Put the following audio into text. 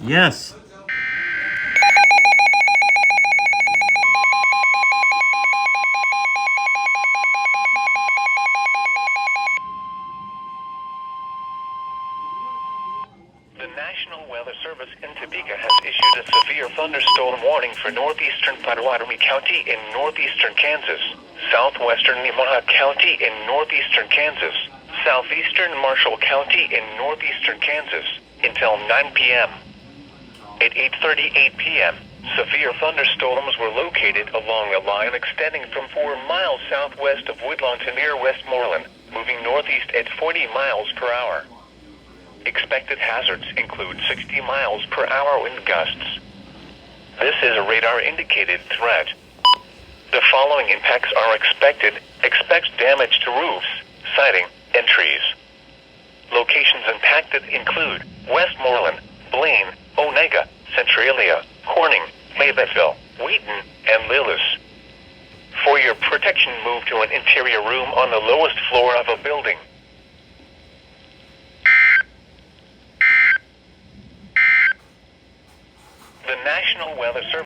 Yes. The National Weather Service in Topeka has issued a severe thunderstorm warning for northeastern Potawatomi County in northeastern Kansas, southwestern Nemaha County in northeastern Kansas, southeastern Marshall County in northeastern Kansas, until 9 p.m. At 8:38 p.m., severe thunderstorms were located along a line extending from 4 miles southwest of Woodlawn to near Westmoreland, moving northeast at 40 miles per hour. Expected hazards include 60 miles per hour wind gusts. This is a radar-indicated threat. The following impacts are expected. Expect damage to roofs, siding, and trees. Locations impacted include Westmoreland, Blaine, Onega, Centralia, Corning, Maybettville, Wheaton, and Lillis. For your protection, move to an interior room on the lowest floor of a building. The National Weather Service